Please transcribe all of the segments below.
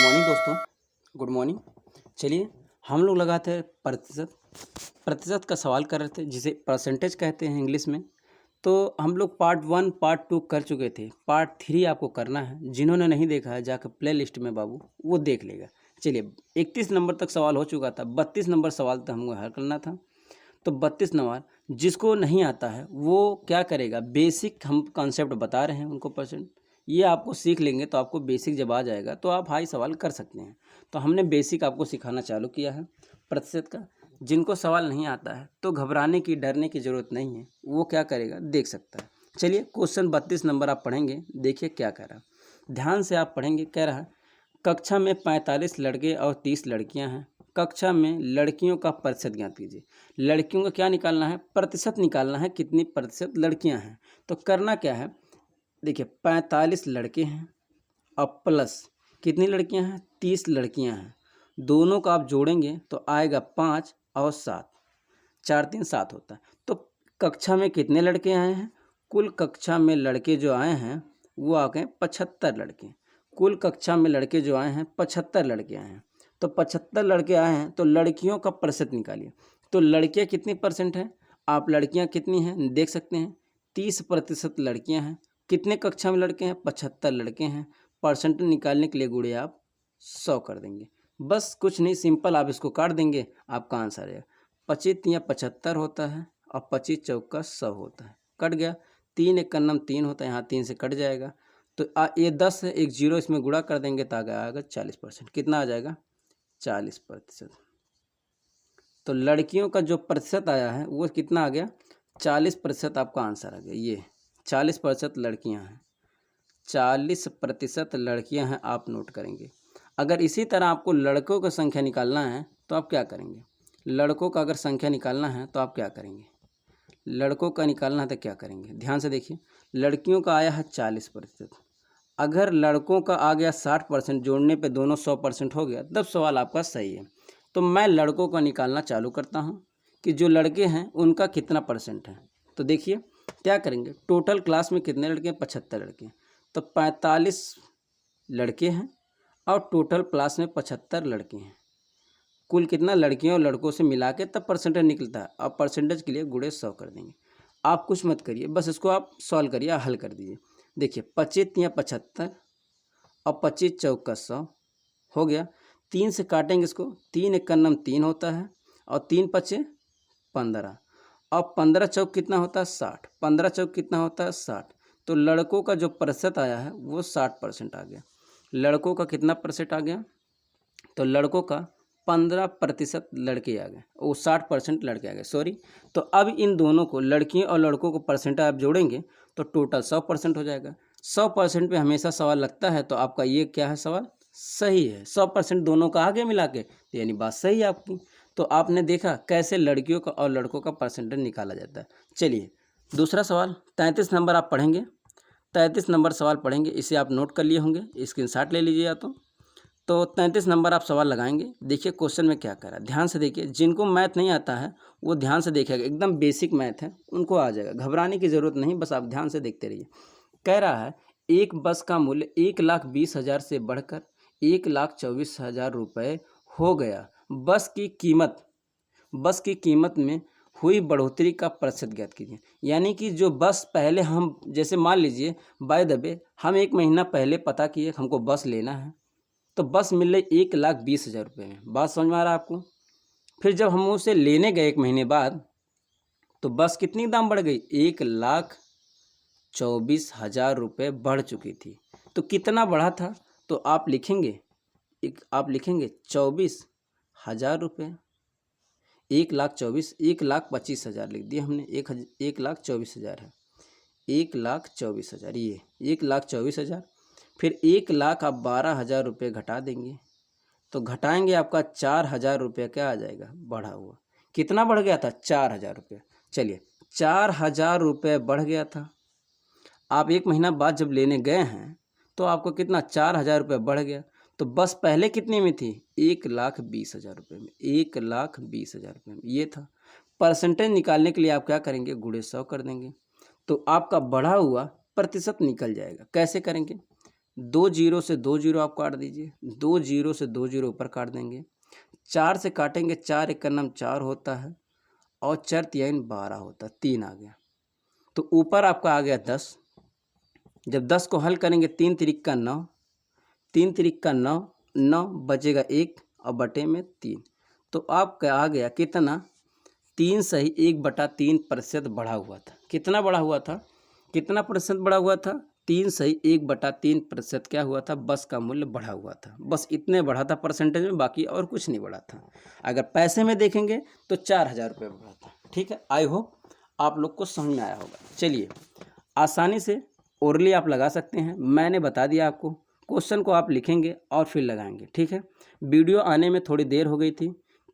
Morning दोस्तों, good morning. चलिए हम लोग लगाते हैं प्रतिशत का सवाल कर रहे थे जिसे परसेंटेज कहते हैं इंग्लिश में। तो हम लोग पार्ट 1 पार्ट 2 कर चुके थे। पार्ट 3 आपको करना है। जिन्होंने नहीं देखा है जाकर प्ले लिस्ट में बाबू वो देख लेगा। चलिए 31 नंबर तक सवाल हो चुका था। 32 नंबर सवाल तो हमको हल करना था। तो 32 नंबर जिसको नहीं आता है वो क्या करेगा, बेसिक हम कॉन्सेप्ट बता रहे हैं उनको परसेंट, ये आपको सीख लेंगे तो आपको बेसिक जब आ जाएगा तो आप हाई सवाल कर सकते हैं। तो हमने बेसिक आपको सिखाना चालू किया है प्रतिशत का। जिनको सवाल नहीं आता है तो घबराने की डरने की ज़रूरत नहीं है, वो क्या करेगा देख सकता है। चलिए क्वेश्चन 32 नंबर आप पढ़ेंगे, देखिए क्या कह रहा है, ध्यान से आप पढ़ेंगे। कह रहा है कक्षा में 45 लड़के और 30 लड़कियां हैं। कक्षा में लड़कियों का प्रतिशत ज्ञात कीजिए। लड़कियों का क्या निकालना है, प्रतिशत निकालना है, कितनी प्रतिशत लड़कियां हैं। तो करना क्या है, देखिए 45 लड़के हैं और प्लस कितनी लड़कियां हैं, 30 लड़कियां हैं। दोनों का आप जोड़ेंगे तो आएगा 5 और 7, 4 3 7 होता है। तो कक्षा में कितने लड़के आए हैं, कुल कक्षा में लड़के जो आए हैं वो आ गए 75 लड़के। कुल कक्षा में लड़के जो आए हैं 75 लड़के आए हैं। तो 75 लड़के आए हैं तो लड़कियों का प्रतिशत निकालिए। तो लड़कियां कितनी परसेंट हैं, आप लड़कियां कितनी हैं देख सकते हैं, 30% लड़कियां हैं। कितने कक्षा में लड़के हैं, 75 लड़के हैं। परसेंट निकालने के लिए गुणे आप 100 कर देंगे। बस कुछ नहीं, सिंपल आप इसको काट देंगे, आपका आंसर है 25 या 75 होता है और 25 चौका 100 होता है। कट गया, 3 एक नम 3 होता है, यहाँ 3 से कट जाएगा। तो ये 10 है, एक जीरो इसमें गुणा कर देंगे तो आएगा 40%। कितना आ जाएगा, 40%। तो लड़कियों का जो प्रतिशत आया है वो कितना आ गया, 40% आपका आंसर आ गया। ये 40% लड़कियां हैं, 40% लड़कियां हैं, आप नोट करेंगे। अगर इसी तरह आपको लड़कों की संख्या निकालना है तो आप क्या करेंगे, लड़कों का अगर संख्या निकालना है तो आप क्या करेंगे, लड़कों का निकालना है तो क्या करेंगे, ध्यान से देखिए। लड़कियों का आया है 40%, अगर लड़कों का आ गया 60%, जोड़ने पे दोनों 100% हो गया, तब सवाल आपका सही है। तो मैं लड़कों का निकालना चालू करता हूँ कि जो लड़के हैं उनका कितना परसेंट है। तो देखिए क्या करेंगे, टोटल क्लास में कितने लड़के हैं, 75 लड़के हैं। तो 45 लड़के हैं और टोटल क्लास में 75 लड़के हैं। कुल कितना लड़कियों और लड़कों से मिला के तब परसेंटेज निकलता है। अब परसेंटेज के लिए गुणे 100 कर देंगे। आप कुछ मत करिए, बस इसको आप सॉल्व करिए, हल कर दीजिए। देखिए 25 या 75 और 25 चौका 100 हो गया। 3 से काटेंगे इसको, 3 एक नम 3 होता है और 3 पचे 15 और 15 चौक कितना होता है 60, 15 चौक कितना होता है 60। तो लड़कों का जो प्रतिशत आया है वो 60% आ गया। लड़कों का कितना परसेंट आ गया, तो लड़कों का 15% लड़के आ गए, वो 60% लड़के आ गए, सॉरी। तो अब इन दोनों को, लड़कियों और लड़कों को परसेंट आप जोड़ेंगे तो टोटल 100% हो जाएगा। 100% पे हमेशा सवाल लगता है, तो आपका ये क्या है, सवाल सही है। 100% दोनों का आगे मिला के, तो यानी बात सही है आपकी। तो आपने देखा कैसे लड़कियों का और लड़कों का परसेंटेज निकाला जाता है। चलिए दूसरा सवाल 33 नंबर आप पढ़ेंगे, 33 नंबर सवाल पढ़ेंगे, इसे आप नोट कर लिए होंगे, स्क्रीनशॉट ले लीजिए या तो 33 नंबर आप सवाल लगाएंगे। देखिए क्वेश्चन में क्या कर रहा है, ध्यान से देखिए। जिनको मैथ नहीं आता है वो ध्यान से देखेगा, एकदम बेसिक मैथ है, उनको आ जाएगा, घबराने की ज़रूरत नहीं, बस आप ध्यान से देखते रहिए। कह रहा है एक बस का मूल्य 1,20,000 से बढ़कर 1,24,000 रुपये हो गया। बस की कीमत में हुई बढ़ोतरी का प्रतिशत ज्ञात कीजिए। यानी कि जो बस पहले हम, जैसे मान लीजिए बाय द वे, हम 1 महीना पहले पता किए हमको बस लेना है, तो बस मिल रही 1,20,000 रुपये में। बात समझ में आ रहा है आपको। फिर जब हम उसे लेने गए 1 महीने बाद, तो बस कितनी दाम बढ़ गई, 1,24,000 रुपये बढ़ चुकी थी। तो कितना बढ़ा था, तो आप लिखेंगे 24,000 रुपये, 1,25,000 लिख दिया हमने, 1,24,000 है, 1,24,000, ये 1,24,000। फिर 1,00,000 आप 12,000 रुपये घटा देंगे, तो घटाएंगे आपका 4,000 रुपये क्या आ जाएगा, बढ़ा हुआ। कितना बढ़ गया था, 4,000 रुपये। चलिए 4,000 रुपये बढ़ गया था। आप 1 महीना बाद जब लेने गए हैं तो आपको कितना, 4,000 रुपये बढ़ गया। तो बस पहले कितने में थी, 1,20,000 रुपये में, 1,20,000 रुपये में ये था। परसेंटेज निकालने के लिए आप क्या करेंगे, गुणे 100 कर देंगे, तो आपका बढ़ा हुआ प्रतिशत निकल जाएगा। कैसे करेंगे, 2 जीरो से 2 जीरो आप काट दीजिए, 2 जीरो से 2 जीरो ऊपर काट देंगे, 4 से काटेंगे, 4 एक का नाम 4 होता है और 4 तियाइन 12 होता है, 3 आ गया। तो ऊपर आपका आ गया 10। जब 10 को हल करेंगे 3 तिरिक का 9, 3 तिरिक का 9, 9 बचेगा 1 और बटे में 3। तो आपका आ गया कितना, 3 सही 1/3% बढ़ा हुआ था। कितना बढ़ा हुआ था, कितना प्रतिशत बढ़ा हुआ था, 3 सही 1/3% क्या हुआ था, बस का मूल्य बढ़ा हुआ था। बस इतने बढ़ा था परसेंटेज में, बाकी और कुछ नहीं बढ़ा था। अगर पैसे में देखेंगे तो 4000 रुपये बढ़ा था। ठीक है, आई होप आप लोग को समझ में आया होगा। चलिए, आसानी से ओरली आप लगा सकते हैं, मैंने बता दिया आपको। क्वेश्चन को आप लिखेंगे और फिर लगाएंगे। ठीक है, वीडियो आने में थोड़ी देर हो गई थी,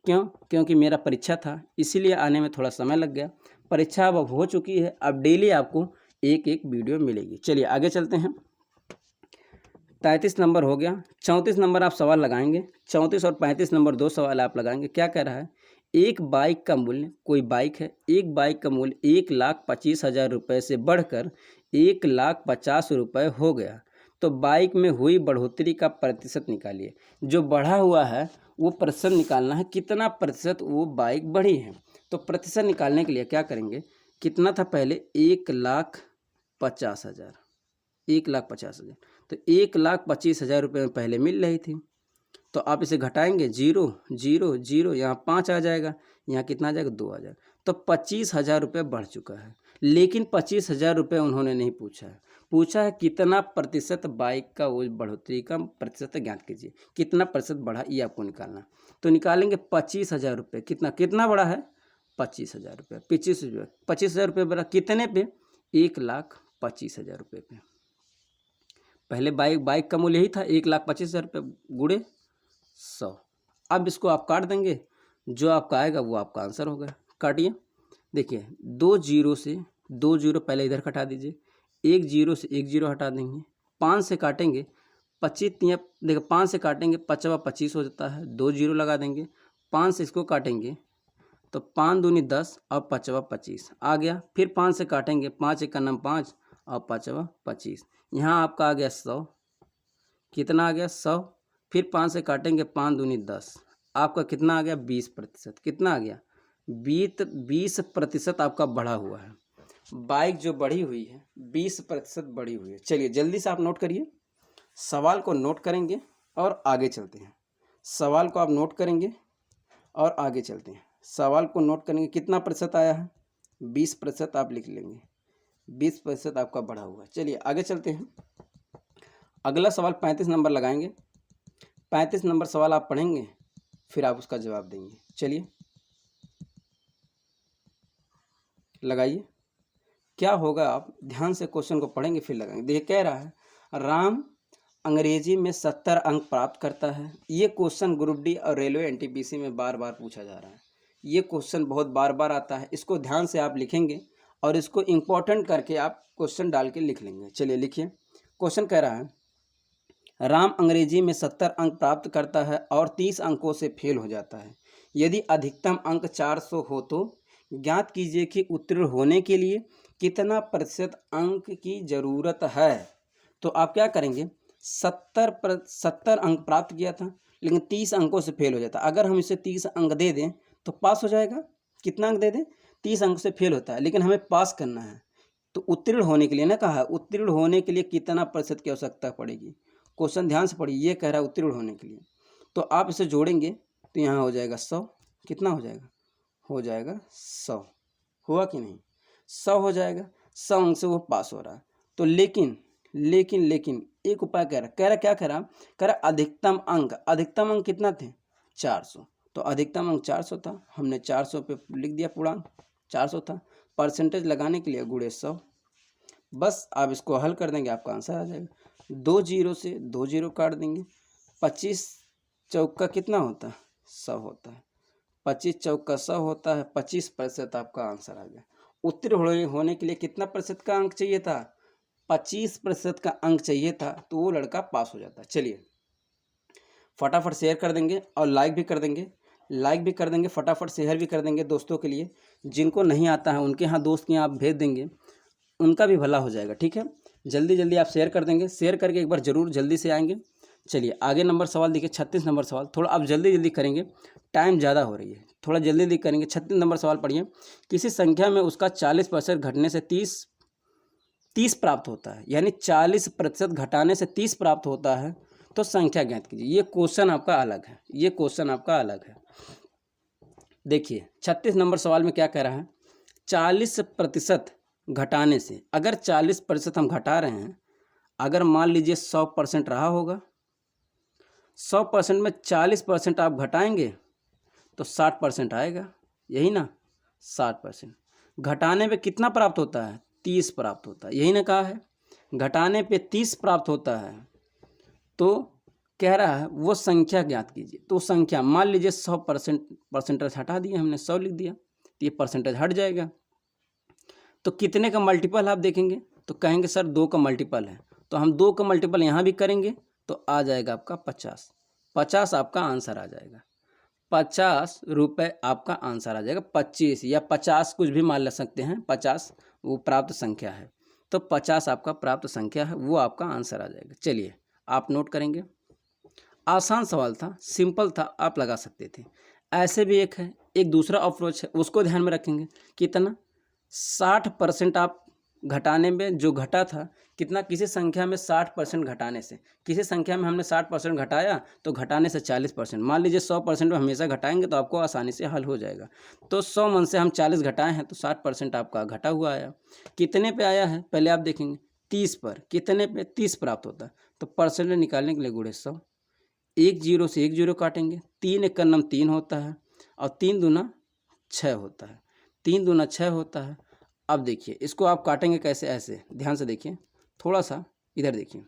क्यों, क्योंकि मेरा परीक्षा था, इसीलिए आने में थोड़ा समय लग गया। परीक्षा अब हो चुकी है, अब डेली आपको एक एक वीडियो मिलेगी। चलिए आगे चलते हैं। 33 नंबर हो गया, 34 नंबर आप सवाल लगाएंगे। 34 और 35 नंबर 2 सवाल आप लगाएंगे। क्या कह रहा है, एक बाइक का मूल्य, कोई बाइक है, एक बाइक का मूल्य 1,25,000 रुपये से बढ़कर 1,50,000 रुपये हो गया, तो बाइक में हुई बढ़ोतरी का प्रतिशत निकालिए। जो बढ़ा हुआ है वो प्रतिशत निकालना है, कितना प्रतिशत वो बाइक बढ़ी है। तो प्रतिशत निकालने के लिए क्या करेंगे, कितना था पहले, 1,50,000, 1,50,000, तो 1,25,000 रुपये में पहले मिल रही थी। तो आप इसे घटाएंगे, 0 0 0, यहाँ 5 आ जाएगा, यहाँ कितना आ जाएगा, 2 आ जाएगा। तो 25,000 रुपये बढ़ चुका है। लेकिन 25,000 रुपये उन्होंने नहीं पूछा है, पूछा है कितना प्रतिशत बाइक का वो बढ़ोतरी का प्रतिशत ज्ञात कीजिए, कितना प्रतिशत बढ़ा ये आपको निकालना। तो निकालेंगे 25,000 रुपये, कितना कितना बढ़ा है, 25,000 रुपये, 25,000 रुपये बढ़ा कितने पे, 1,25,000 रुपये पे। पहले बाइक का मूल्य यही था, 1,25,000 रुपये गुणे 100। अब इसको आप काट देंगे, जो आपका आएगा वो आपका आंसर होगा। काटिए, देखिए 2 जीरो से 2 जीरो पहले इधर हटा दीजिए, 1 जीरो से 1 जीरो हटा देंगे, 5 से काटेंगे, 25 देखो 5 से काटेंगे 5/25 हो जाता है, 2 जीरो लगा देंगे, 5 से इसको काटेंगे तो 5 दूनी 10 और 5/25 आ गया। फिर 5 से काटेंगे, 5 एक का नाम 5 और 5/25, यहाँ आपका आ गया 100। कितना आ गया, 100। फिर 5 से काटेंगे, 5 दूनी 10, आपका कितना आ गया, 20%। कितना आ गया, 20% आपका बढ़ा हुआ है। बाइक जो बढ़ी हुई है 20% बढ़ी हुई है। चलिए जल्दी से आप नोट करिए, सवाल को नोट करेंगे और आगे चलते हैं। सवाल को आप नोट करेंगे और आगे चलते हैं। सवाल को नोट करेंगे, कितना प्रतिशत आया है, 20% आप लिख लेंगे, 20% आपका बढ़ा हुआ है। चलिए आगे चलते हैं। अगला सवाल 35 नंबर लगाएंगे। 35 नंबर सवाल आप पढ़ेंगे, फिर आप उसका जवाब देंगे। चलिए लगाइए, क्या होगा, आप ध्यान से क्वेश्चन को पढ़ेंगे फिर लगाएंगे। देखिए कह रहा है, राम अंग्रेजी में 70 अंक प्राप्त करता है। ये क्वेश्चन ग्रुप डी और रेलवे एनटीपीसी में बार बार पूछा जा रहा है। ये क्वेश्चन बहुत बार बार आता है, इसको ध्यान से आप लिखेंगे और इसको इम्पोर्टेंट करके आप क्वेश्चन डाल के लिख लेंगे। चलिए लिखिए, क्वेश्चन कह रहा है, राम अंग्रेजी में 70 अंक प्राप्त करता है और 30 अंकों से फेल हो जाता है। यदि अधिकतम अंक 400 हो तो ज्ञात कीजिए कि उत्तीर्ण होने के लिए कितना प्रतिशत अंक की ज़रूरत है। तो आप क्या करेंगे, 70 अंक प्राप्त किया था लेकिन 30 अंकों से फेल हो जाता। अगर हम इसे 30 अंक दे दें तो पास हो जाएगा। कितना अंक दे दें, 30 अंक से फेल होता है, लेकिन हमें पास करना है। तो उत्तीर्ण होने के लिए ना कहा, उत्तीर्ण होने के लिए कितना प्रतिशत की आवश्यकता पड़ेगी। क्वेश्चन ध्यान से पढ़िए, ये कह रहा है उत्तीर्ण होने के लिए। तो आप इसे जोड़ेंगे तो यहाँ हो जाएगा 100। कितना हो जाएगा, हो जाएगा 100। हुआ कि नहीं, 100 हो जाएगा। 100 अंक से वो पास हो रहा है। तो लेकिन एक उपाय कह रहा क्या कह रहा अधिकतम अंक कितना थे, 400। तो अधिकतम अंक 400 था, हमने 400 पे लिख दिया, पूर्णांक 400 था। परसेंटेज लगाने के लिए गुणे 100, बस आप इसको हल कर देंगे, आपका आंसर आ जाएगा। 2 जीरो से 2 जीरो काट देंगे, 25 चौका कितना होता है, 100 होता है। 25 चौका 100 होता है, 25% आपका आंसर आ गया। उत्तीर्ण होने के लिए कितना प्रतिशत का अंक चाहिए था, 25% का अंक चाहिए था, तो वो लड़का पास हो जाता। चलिए फटाफट शेयर कर देंगे और लाइक भी कर देंगे, फटाफट शेयर भी कर देंगे दोस्तों के लिए। जिनको नहीं आता है उनके यहाँ दोस्त के यहाँ आप भेज देंगे, उनका भी भला हो जाएगा। ठीक है, जल्दी जल्दी आप शेयर कर देंगे, शेयर करके एक बार ज़रूर जल्दी से आएंगे। चलिए आगे नंबर सवाल देखिए, 36 नंबर सवाल। थोड़ा आप जल्दी जल्दी करेंगे, टाइम ज़्यादा हो रही है, थोड़ा जल्दी जल्दी करेंगे। 36 नंबर सवाल पढ़िए। किसी संख्या में उसका 40% घटने से 30 प्राप्त होता है, यानी 40% घटाने से 30 प्राप्त होता है, तो संख्या ज्ञात कीजिए। ये क्वेश्चन आपका अलग है, ये क्वेश्चन आपका अलग है। देखिए 36 नंबर सवाल में क्या कह रहा है, 40% घटाने से, अगर 40% हम घटा रहे हैं, अगर मान लीजिए 100% रहा होगा, 100% में 40% आप घटाएंगे तो 60% आएगा, यही ना। 60% घटाने पे कितना प्राप्त होता है, 30 प्राप्त होता है, यही ना कहा है। घटाने पे 30 प्राप्त होता है, तो कह रहा है वो संख्या ज्ञात कीजिए। तो संख्या मान लीजिए 100% परसेंटेज हटा दिया हमने, 100 लिख दिया, तो ये परसेंटेज हट जाएगा। तो कितने का मल्टीपल आप देखेंगे तो कहेंगे सर 2 का मल्टीपल है, तो हम 2 का मल्टीपल यहाँ भी करेंगे तो आ जाएगा आपका 50। 50 आपका आंसर आ जाएगा, 50 रुपये आपका आंसर आ जाएगा। 25 या 50 कुछ भी मान ले सकते हैं, 50 वो प्राप्त संख्या है, तो 50 आपका प्राप्त संख्या है, वो आपका आंसर आ जाएगा। चलिए आप नोट करेंगे, आसान सवाल था, सिंपल था, आप लगा सकते थे। ऐसे भी एक है, एक दूसरा अप्रोच है, उसको ध्यान में रखेंगे। कितना, 60% आप घटाने में जो घटा था, कितना, किसी संख्या में 60% घटाने से, किसी संख्या में हमने 60% घटाया तो घटाने से 40%, मान लीजिए 100% में हमेशा घटाएंगे तो आपको आसानी से हल हो जाएगा। तो 100 मन से हम 40 घटाए हैं तो 60% आपका घटा हुआ आया। कितने पे आया है पहले आप देखेंगे, 30 पर। कितने पे, 30 प्राप्त होता है, तो परसेंटेज निकालने के लिए गुणे 100, एक जीरो से एक जीरो काटेंगे, 3 एक का नम 3 होता है, और 3 दूना 6 होता है, 3 दूना 6 होता है। अब देखिए इसको आप काटेंगे कैसे, ऐसे ध्यान से देखिए, थोड़ा सा इधर देखिए,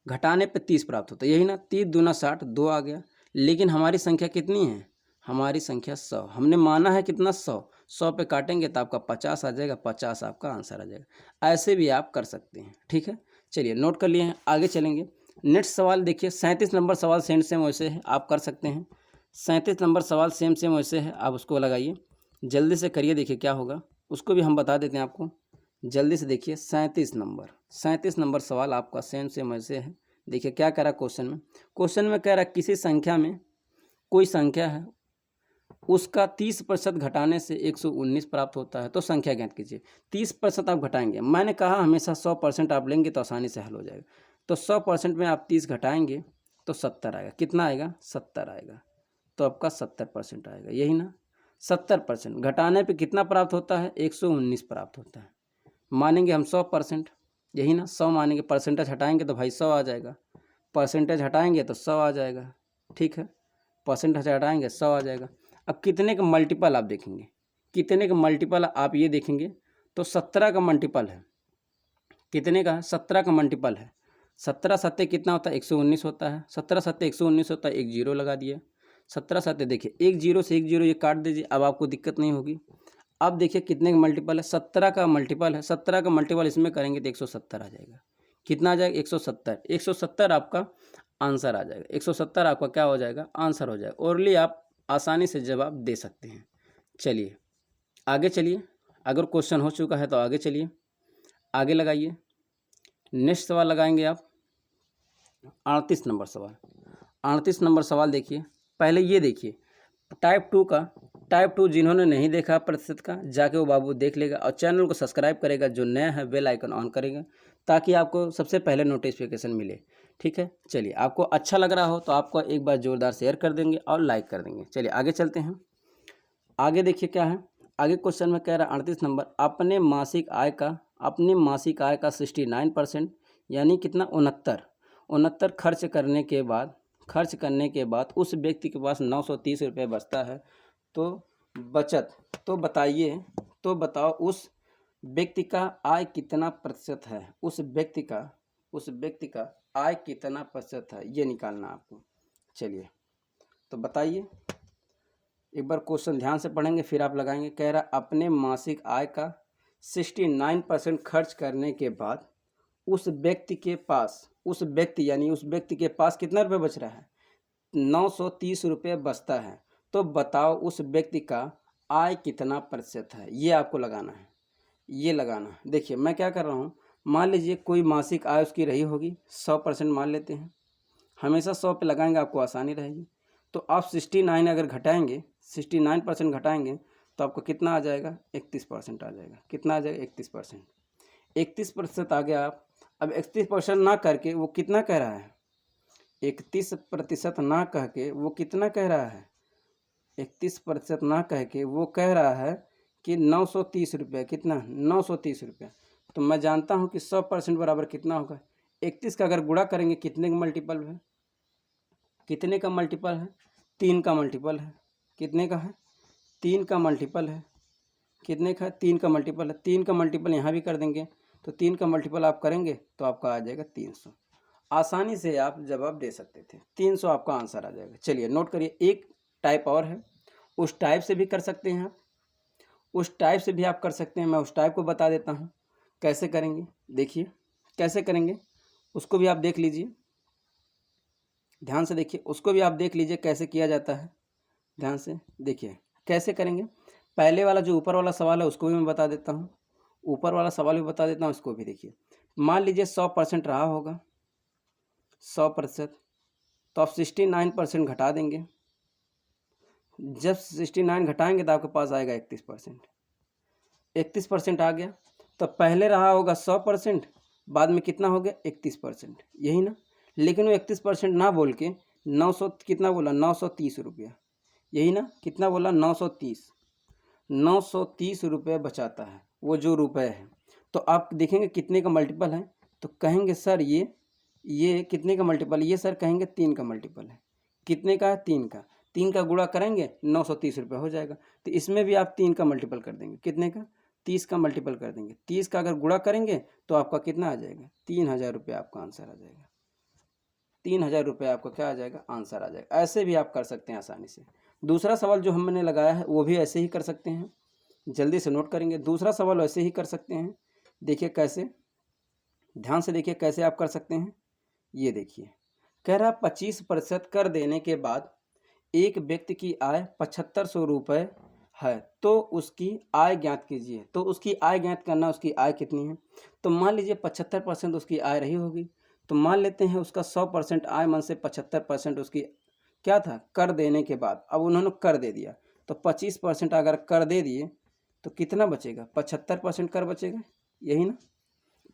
घटाने पे 30 प्राप्त होता है, यही ना। 3 दूना 60, 2 आ गया। लेकिन हमारी संख्या कितनी है, हमारी संख्या 100, हमने माना है कितना, 100 पे काटेंगे तो आपका 50 आ जाएगा, 50 आपका आंसर आ जाएगा। ऐसे भी आप कर सकते हैं, ठीक है। चलिए नोट कर लिए हैं, आगे चलेंगे। नेक्स्ट सवाल देखिए, 37 नंबर सवाल सेम सेम वैसे है, आप कर सकते हैं। 37 नंबर सवाल सेम सेम वैसे है, आप उसको लगाइए, जल्दी से करिए, देखिए क्या होगा, उसको भी हम बता देते हैं आपको। जल्दी से देखिए 37 नंबर सवाल आपका सेम सेम वैसे है। देखिए क्या कह रहा है क्वेश्चन में, क्वेश्चन में कह रहा है किसी संख्या में, कोई संख्या है, उसका 30% घटाने से 119 प्राप्त होता है, तो संख्या ज्ञात कीजिए। 30% आप घटाएंगे, मैंने कहा हमेशा 100% आप लेंगे तो आसानी से हल हो जाएगा। तो 100% में आप 30 घटाएंगे तो 70 आएगा, कितना आएगा, 70 आएगा, तो आपका 70% आएगा, यही ना। 70% घटाने पे कितना प्राप्त होता है, 119 प्राप्त होता है। मानेंगे हम 100%, यही ना, 100 मानेंगे, परसेंटेज हटाएंगे तो भाई 100 आ जाएगा, परसेंटेज हटाएंगे तो 100 आ जाएगा, ठीक है, परसेंटेज हटाएंगे 100 आ जाएगा। अब कितने का मल्टीपल आप देखेंगे, कितने का मल्टीपल आप ये देखेंगे तो 17 का मल्टीपल है, कितने का, 17 का मल्टीपल है। 17 सत्ते कितना होता है, 119 होता है, 17 सत्ते 119 होता है, एक जीरो लगा दिया। 17 सत्ते देखिए, एक जीरो से एक जीरो ये काट दीजिए, अब आपको दिक्कत नहीं होगी। अब देखिए कितने का मल्टीपल है, 17 का मल्टीपल है, 17 का मल्टीपल इसमें करेंगे तो 170 आ जाएगा। कितना आ जाएगा, 170, 170 आपका आंसर आ जाएगा, 170 आपका क्या हो जाएगा, आंसर हो जाएगा। ओरली आप आसानी से जवाब दे सकते हैं। चलिए आगे चलिए, अगर क्वेश्चन हो चुका है तो आगे चलिए, आगे लगाइए। नेक्स्ट सवाल लगाएंगे आप 38 नंबर सवाल। 38 नंबर सवाल देखिए, पहले ये देखिए टाइप 2 का, टाइप 2 जिन्होंने नहीं देखा प्रतिशत का, जाके वो बाबू देख लेगा, और चैनल को सब्सक्राइब करेगा, जो नया है बेल आइकन ऑन करेगा ताकि आपको सबसे पहले नोटिफिकेशन मिले, ठीक है। चलिए आपको अच्छा लग रहा हो तो आपको एक बार ज़ोरदार शेयर कर देंगे और लाइक कर देंगे। चलिए आगे चलते हैं, आगे देखिए क्या है। आगे क्वेश्चन में कह रहा है 38 नंबर, अपने मासिक आय का 69% यानी कितना, 69 खर्च करने के बाद उस व्यक्ति के पास 930 रुपये बचता है, तो बताओ उस व्यक्ति का आय कितना प्रतिशत है, उस व्यक्ति का आय कितना प्रतिशत है, ये निकालना आपको। चलिए तो बताइए, एक बार क्वेश्चन ध्यान से पढ़ेंगे फिर आप लगाएंगे। कह रहा अपने मासिक आय का 69% खर्च करने के बाद उस व्यक्ति के पास कितना रुपये बच रहा है, 930 रुपये बचता है, तो बताओ उस व्यक्ति का आय कितना प्रतिशत है, ये आपको लगाना है, ये लगाना है। देखिए मैं क्या कर रहा हूँ, मान लीजिए कोई मासिक आय उसकी रही होगी 100% मान लेते हैं, हमेशा 100 पे लगाएंगे, आपको आसानी रहेगी। तो आप 69 अगर घटाएंगे, 69% घटाएंगे तो आपको कितना आ जाएगा, 31% आ जाएगा। कितना आ जाएगा, 31%। 31% आ गया। आप अब 31% ना करके वो कितना कह रहा है, 31% ना कह के वो कितना कह रहा है, 31% ना कह के वो कह रहा है कि 930 रुपये। कितना, 930 रुपये। तो मैं जानता हूँ कि 100% बराबर कितना होगा, 31 का अगर गुणा करेंगे कितने का मल्टीपल है, कितने का मल्टीपल है, 3 का मल्टीपल है। कितने का है, 3 का मल्टीपल है। कितने का है, 3 का मल्टीपल है। 3 का मल्टीपल यहाँ भी कर देंगे तो 3 का मल्टीपल आप करेंगे तो आपका आ जाएगा 300। आसानी से आप जवाब दे सकते थे, 300 आपका आंसर आ जाएगा। चलिए नोट करिए, एक टाइप और है, उस टाइप से भी कर सकते हैं आप, उस टाइप से भी आप कर सकते हैं। मैं उस टाइप को बता देता हूँ कैसे करेंगे। देखिए कैसे करेंगे, उसको भी आप देख लीजिए, ध्यान से देखिए, उसको भी आप देख लीजिए कैसे किया जाता है। ध्यान से देखिए कैसे करेंगे। पहले वाला जो ऊपर वाला सवाल है उसको भी मैं बता देता हूँ, ऊपर वाला सवाल भी बता देता हूँ, उसको भी देखिए। मान लीजिए 100% रहा होगा, 100%, तो आप 69% घटा देंगे। जब 69 घटाएंगे तो आपके पास आएगा 31%। 31% आ गया, तो पहले रहा होगा 100%, बाद में कितना हो गया, 31%, यही ना। लेकिन वो 31% ना बोल के 900 कितना बोला, 930 रुपया, यही ना। कितना बोला, 930। 930 रुपये बचाता है वो जो रुपए है। तो आप देखेंगे कितने का मल्टीपल है, तो कहेंगे सर ये कितने का मल्टीपल, ये सर कहेंगे 3 का मल्टीपल है। कितने का है, 3 का। 3 का गुणा करेंगे 930 रुपये हो जाएगा। तो इसमें भी आप 3 का मल्टीपल कर देंगे, कितने का, 30 का मल्टीपल कर देंगे। 30 का अगर गुणा करेंगे तो आपका कितना आ जाएगा, 3000 रुपये आपका आंसर आ जाएगा। 3000 रुपये आपका क्या आ जाएगा, आंसर आ जाएगा। ऐसे भी आप कर सकते हैं आसानी से। दूसरा सवाल जो हमने लगाया है वो भी ऐसे ही कर सकते हैं, जल्दी से नोट करेंगे। दूसरा सवाल ऐसे ही कर सकते हैं, देखिए कैसे, ध्यान से देखिए कैसे आप कर सकते हैं। ये देखिए, कह रहा 25% कर देने के बाद एक व्यक्ति की आय 7500 रुपये है, तो उसकी आय ज्ञात कीजिए। तो उसकी आय ज्ञात करना, उसकी आय कितनी है। तो मान लीजिए 75% उसकी आय रही होगी, तो मान लेते हैं उसका 100% आय मन से 75% उसकी क्या था, कर देने के बाद। अब उन्होंने कर दे दिया, तो 25% अगर कर दे दिए तो कितना बचेगा, 75% कर बचेगा, यही ना,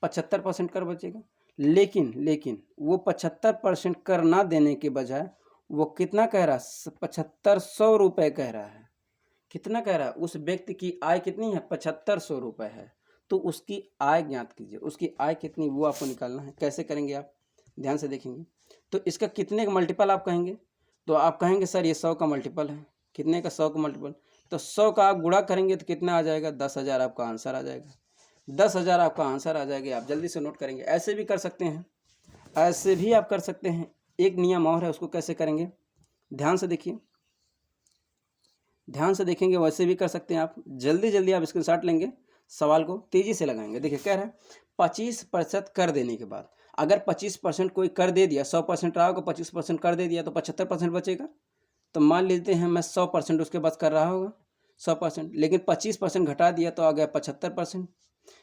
75% कर बचेगा। लेकिन वो 75% कर ना देने के बजाय वो कितना कह रहा है, 7500 रुपये कह रहा है। कितना कह रहा है, उस व्यक्ति की आय कितनी है, 7500 रुपये है। तो उसकी आय ज्ञात कीजिए, उसकी आय कितनी वो आपको निकालना है। कैसे करेंगे आप, ध्यान से देखेंगे। तो इसका कितने का मल्टीपल आप कहेंगे, तो आप कहेंगे सर ये 100 का मल्टीपल है। कितने का, 100 का मल्टीपल। तो 100 का आप गुणा करेंगे तो कितना आ जाएगा, 10,000 आपका आंसर आ जाएगा। 10,000 आपका आंसर आ जाएगा। आप जल्दी से नोट करेंगे। ऐसे भी कर सकते हैं, ऐसे भी आप कर सकते हैं। एक नियम और है, उसको कैसे करेंगे, ध्यान से देखिए, ध्यान से देखेंगे। वैसे भी कर सकते हैं आप, जल्दी जल्दी आप स्क्रीनशॉट लेंगे, सवाल को तेजी से लगाएंगे। देखिए कह रहा है 25% कर देने के बाद, अगर 25% कोई कर दे दिया, 100% रहा होगा, 25% कर दे दिया तो 75% बचेगा। तो मान लेते हैं मैं 100% उसके पास कर रहा होगा, 100%, लेकिन 25% घटा दिया तो आ गया 75%।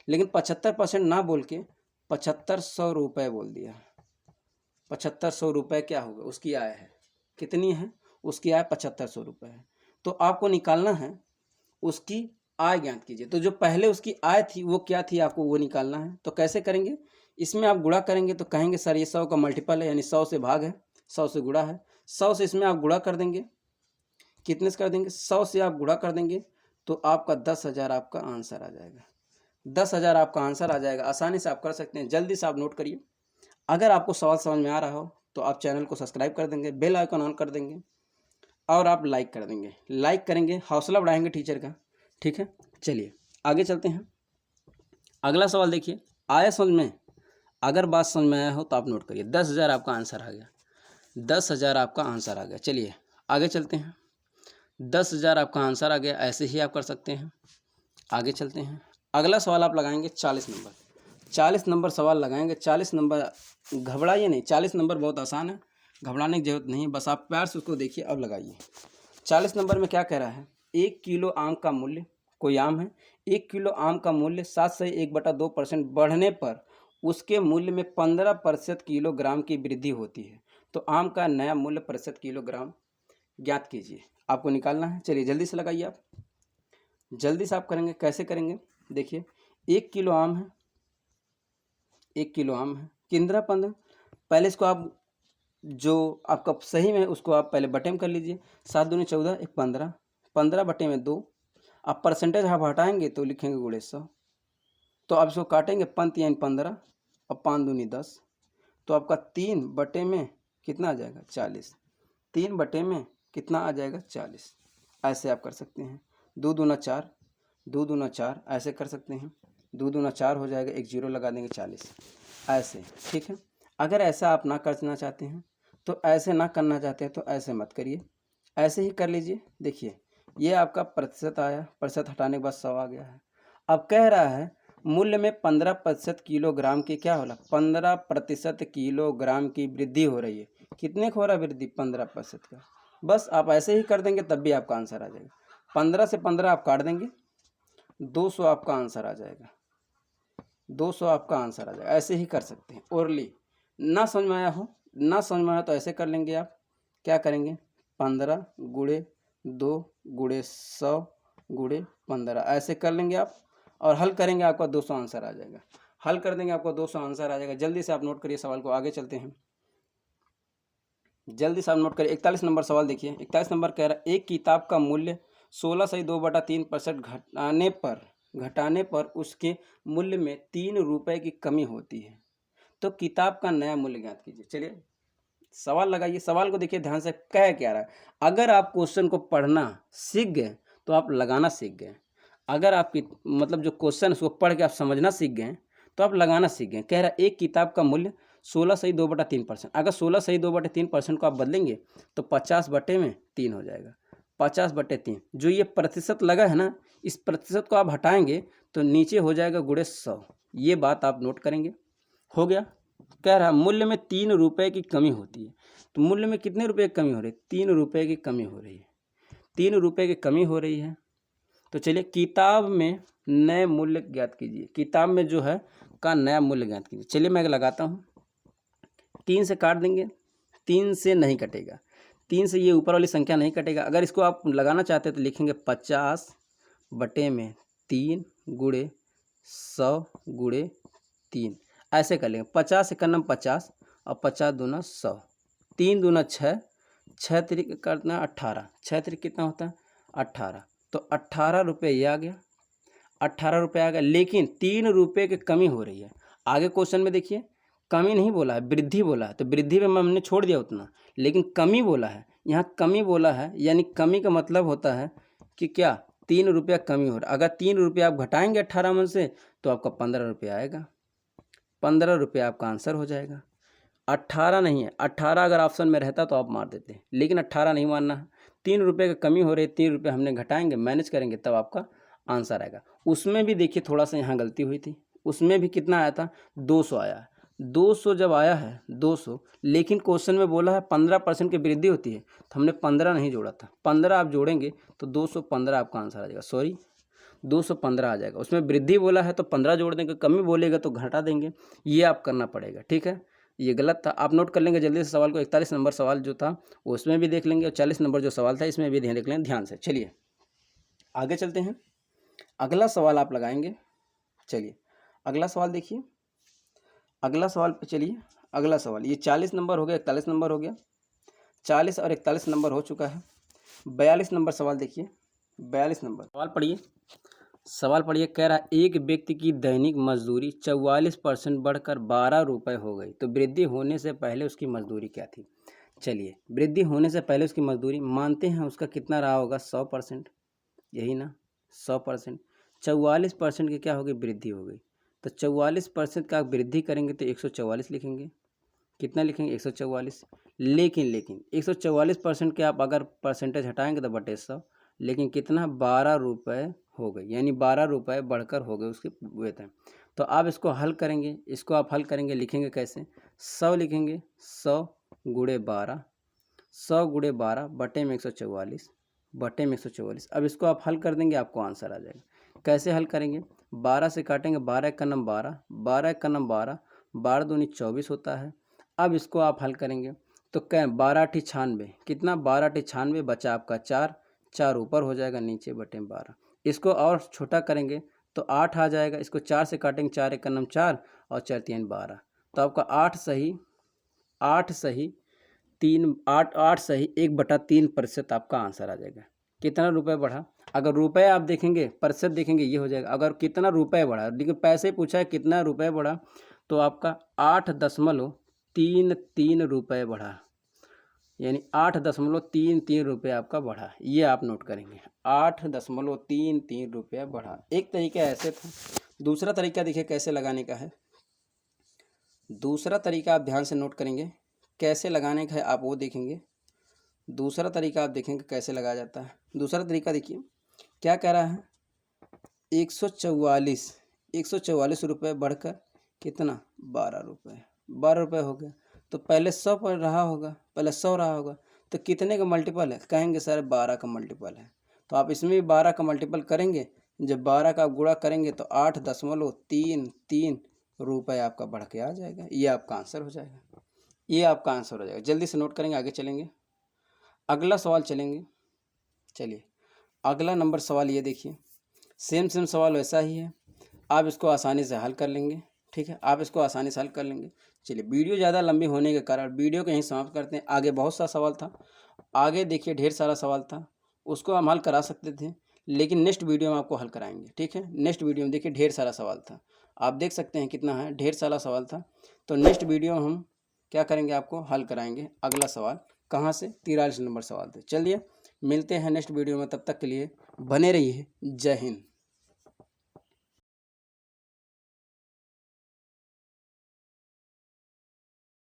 लेकिन 75% ना बोल के 7500 रुपये बोल दिया। 7500 रुपये क्या होगा, उसकी आय है, कितनी है, उसकी आय 7500 रुपये है। तो आपको निकालना है उसकी आय ज्ञात कीजिए। तो जो पहले उसकी आय थी वो क्या थी, आपको वो निकालना है। तो कैसे करेंगे, इसमें आप गुणा करेंगे तो कहेंगे सर ये 100 का मल्टीपल है, यानी 100 से भाग है, 100 से गुणा है। 100 से इसमें आप गुणा कर देंगे, कितने से कर देंगे, 100 से आप गुणा कर देंगे तो आपका 10,000 आपका आंसर आ जाएगा। 10,000 आपका आंसर आ जाएगा। आसानी से आप कर सकते हैं, जल्दी से आप नोट करिए। अगर आपको सवाल समझ में आ रहा हो तो आप चैनल को सब्सक्राइब कर देंगे, बेल आइकन ऑन कर देंगे और आप लाइक कर देंगे। लाइक करेंगे, हौसला बढ़ाएंगे टीचर का, ठीक है। चलिए आगे चलते हैं। अगला सवाल देखिए, आया समझ में, अगर बात समझ में आया हो तो आप नोट करिए। 10,000 आपका आंसर आ गया, 10,000 आपका आंसर आ गया। चलिए आगे चलते हैं। 10,000 आपका आंसर आ गया, ऐसे ही आप कर सकते हैं। आगे चलते हैं। अगला सवाल आप लगाएंगे 40 नंबर, 40 नंबर सवाल लगाएंगे। 40 नंबर, घबराइए नहीं, 40 नंबर बहुत आसान है, घबराने की जरूरत नहीं, बस आप प्यार से उसको देखिए। अब लगाइए। 40 नंबर में क्या कह रहा है, 1 किलो आम का मूल्य, कोई आम है, 1 किलो आम का मूल्य 7 से 1/2% बढ़ने पर उसके मूल्य में 15% किलोग्राम की वृद्धि होती है। तो आम का नया मूल्य प्रतिशत किलोग्राम ज्ञात कीजिए। आपको निकालना है। चलिए जल्दी से लगाइए आप। जल्दी से आप करेंगे, कैसे करेंगे देखिए। 1 किलो आम है, 1 किलो आम है, किंद्रा 15। पहले इसको आप जो आपका सही में है उसको आप पहले बटे में कर लीजिए। 7 दूनी 14, 1 15, 15 बटे में 2। आप परसेंटेज आप हटाएंगे तो लिखेंगे गुणे 100। तो आप इसको काटेंगे, पंत यानी 15 और 5 दूनी 10। तो आपका 3 बटे में कितना आ जाएगा 40। 3 बटे में कितना आ जाएगा 40। ऐसे आप कर सकते हैं। 2 दूना 4, 2 दूना 4 ऐसे कर सकते हैं। 2 दूना 4 हो जाएगा, एक जीरो लगा देंगे 40 ऐसे। ठीक है। अगर ऐसा आप ना करना चाहते हैं तो ऐसे ना करना चाहते हैं तो ऐसे मत करिए, ऐसे ही कर लीजिए। देखिए ये आपका प्रतिशत आया, प्रतिशत हटाने के बाद 100 आ गया है। अब कह रहा है मूल्य में 15% किलोग्राम की क्या होला, 15% किलोग्राम की वृद्धि हो रही है। कितने को हो रहा वृद्धि, 15% का। बस आप ऐसे ही कर देंगे तब भी आपका आंसर आ जाएगा। 15 से 15 आप काट देंगे, 200 आपका आंसर आ जाएगा। 200 आपका आंसर आ जाएगा। ऐसे ही कर सकते हैं। ओरली ना समझ में आया हो, ना समझ में आया तो ऐसे कर लेंगे आप। क्या करेंगे, 15 गुणे 2 गुणे 100 गुणे 15 ऐसे कर लेंगे आप और हल करेंगे, आपका 200 आंसर आ जाएगा। हल कर देंगे, आपको 200 आंसर आ जाएगा। जल्दी से आप नोट करिए सवाल को, आगे चलते हैं। जल्दी से आप नोट करिए। 41 नंबर सवाल देखिए। 41 नंबर कह रहा है एक किताब का मूल्य 16/2/3% घटाने पर उसके मूल्य में 3 रुपए की कमी होती है। तो किताब का नया मूल्य ज्ञात कीजिए। चलिए सवाल लगाइए। सवाल को देखिए ध्यान से, कह क्या रहा है। अगर आप क्वेश्चन को पढ़ना सीख गए तो आप लगाना सीख गए। अगर आप मतलब जो क्वेश्चन उसको पढ़ के आप समझना सीख गए तो आप लगाना सीख गए। कह रहा है एक किताब का मूल्य 16/2/3%। अगर 16/2/3% को आप बदलेंगे तो 50/3 हो जाएगा। 50/3 जो ये प्रतिशत लगा है ना, इस प्रतिशत को आप हटाएंगे तो नीचे हो जाएगा गुणे 100। ये बात आप नोट करेंगे। हो गया। कह रहा है मूल्य में 3 रुपए की कमी होती है। तो मूल्य में कितने रुपए की कमी हो रही है, 3 रुपए की कमी हो रही है। 3 रुपए की कमी हो रही है। तो चलिए किताब में नए मूल्य ज्ञात कीजिए। किताब में जो है का नया मूल्य ज्ञात कीजिए। चलिए मैं लगाता हूँ। 3 से काट देंगे, 3 से नहीं कटेगा, 3 से ये ऊपर वाली संख्या नहीं कटेगा। अगर इसको आप लगाना चाहते हैं तो लिखेंगे 50/3 गुणे 100 गुणे 3 ऐसे कर लेंगे। 50 एकन्नम 50 और 50 दूना 100, 3 दूना 6, 6 तिरिक करना 18, 6 तिरिक कितना होता है 18। तो 18 रुपये ये आ गया, 18 रुपये आ गया। लेकिन 3 रुपये की कमी हो रही है। आगे क्वेश्चन में देखिए कमी नहीं बोला है, वृद्धि बोला है। तो वृद्धि में हमने छोड़ दिया उतना, लेकिन कमी बोला है। यहाँ कमी बोला है, यानी कमी का मतलब होता है कि क्या 3 रुपया कमी हो रहा है। अगर 3 रुपया आप घटाएंगे 18 में से तो आपका 15 रुपया आएगा। 15 रुपया आपका आंसर हो जाएगा। 18 नहीं है, 18 अगर ऑप्शन में रहता तो आप मार देते, लेकिन 18 नहीं मारना है। 3 रुपये की कमी हो रही है, 3 रुपये हमने घटाएंगे, मैनेज करेंगे, तब आपका आंसर आएगा। उसमें भी देखिए थोड़ा सा यहाँ गलती हुई थी। उसमें भी कितना आया था, 200 आया है। 200 जब आया है 200, लेकिन क्वेश्चन में बोला है 15% की वृद्धि होती है, तो हमने 15 नहीं जोड़ा था। 15 आप जोड़ेंगे तो 215 आपका आंसर आ जाएगा। सॉरी 215 आ जाएगा। उसमें वृद्धि बोला है तो 15 जोड़ देंगे, कमी बोलेगा तो घटा देंगे। ये आप करना पड़ेगा। ठीक है, ये गलत था, आप नोट कर लेंगे जल्दी से सवाल को। 41 नंबर सवाल जो था उसमें भी देख लेंगे और 40 नंबर जो सवाल था इसमें भी देख लेंगे ध्यान से। चलिए आगे चलते हैं। अगला सवाल आप लगाएंगे। चलिए अगला सवाल देखिए। अगला सवाल पे चलिए। अगला सवाल ये 40 नंबर हो गया, 41 नंबर हो गया, 40 और 41 नंबर हो चुका है। 42 नंबर सवाल देखिए। 42 नंबर सवाल पढ़िए। सवाल पढ़िए। कह रहा है एक व्यक्ति की दैनिक मजदूरी 44% बढ़कर 12 रुपये हो गई, तो वृद्धि होने से पहले उसकी मजदूरी क्या थी। चलिए वृद्धि होने से पहले उसकी मजदूरी मानते हैं उसका कितना रहा होगा, 100%, यही ना 100%। 44% की क्या हो गई, वृद्धि हो गई। तो 44% का वृद्धि करेंगे तो 144 लिखेंगे। कितना लिखेंगे, 144। लेकिन 144% के आप अगर परसेंटेज हटाएंगे तो बटे 100, लेकिन कितना 12 रुपये हो गए, यानी 12 रुपये बढ़कर हो गए उसके वेतन। तो आप इसको हल करेंगे, इसको आप हल करेंगे, लिखेंगे कैसे, 100 लिखेंगे, 100 गुणे 12, 100 गुणे 12 बटे में 144, बटे में 144। अब इसको आप हल कर देंगे, आपको आंसर आ जाएगा। कैसे हल करेंगे, 12 से काटेंगे, 12 एक का नम 12, 12 एक का नम 12 12 दूनी 24 होता है। अब इसको आप हल करेंगे तो क्या 12 ठी 96, कितना 12 ठी 96 बचा आपका 4, 4 ऊपर हो जाएगा नीचे बटे 12। इसको और छोटा करेंगे तो 8 आ जाएगा, इसको 4 से काटेंगे, 4 एक नम 4 और 4 3 12, तो आपका 8 सही 1/3% आपका आंसर आ जाएगा। कितना रुपए बढ़ा, अगर रुपए आप देखेंगे प्रतिशत देखेंगे ये हो जाएगा। अगर कितना रुपए बढ़ा, लेकिन पैसे पूछा है कितना रुपए बढ़ा, तो आपका 8.33 रुपये बढ़ा, यानी 8.33 रुपये आपका बढ़ा। ये आप नोट करेंगे, 8.33 रुपया बढ़ा। एक तरीका ऐसे था। दूसरा तरीका देखिए कैसे लगाने का है। दूसरा तरीका आप ध्यान से नोट करेंगे, कैसे लगाने का है आप वो देखेंगे। दूसरा तरीका आप देखेंगे कैसे लगाया जाता है। दूसरा तरीका देखिए क्या कह रहा है, 144 रुपये बढ़कर कितना 12 रुपये, 12 रुपये हो गया। तो पहले 100 पर रहा होगा, पहले 100 रहा होगा, तो कितने का मल्टीपल है, कहेंगे सर 12 का मल्टीपल है। तो आप इसमें भी 12 का मल्टीपल करेंगे, जब 12 का आप गुणा करेंगे तो 8.33 रुपये आपका बढ़ के आ जाएगा। ये आपका आंसर हो जाएगा, ये आपका आंसर हो जाएगा। जल्दी से नोट करेंगे, आगे चलेंगे, अगला सवाल चलेंगे। चलिए अगला नंबर सवाल ये देखिए, सेम सवाल वैसा ही है, आप इसको आसानी से हल कर लेंगे। ठीक है, आप इसको आसानी से हल कर लेंगे। चलिए वीडियो ज़्यादा लंबी होने के कारण वीडियो को यहीं समाप्त करते हैं। आगे बहुत सा सवाल था, आगे देखिए ढेर सारा सवाल था, उसको हम हल करा सकते थे, लेकिन नेक्स्ट वीडियो में आपको हल कराएंगे। ठीक है, नेक्स्ट वीडियो में देखिए ढेर सारा सवाल था, आप देख सकते हैं कितना है, ढेर सारा सवाल था। तो नेक्स्ट वीडियो में हम क्या करेंगे, आपको हल कराएंगे अगला सवाल। कहाँ से, 43 नंबर सवाल थे। चलिए मिलते हैं नेक्स्ट वीडियो में, तब तक के लिए बने रहिए। जय हिंद।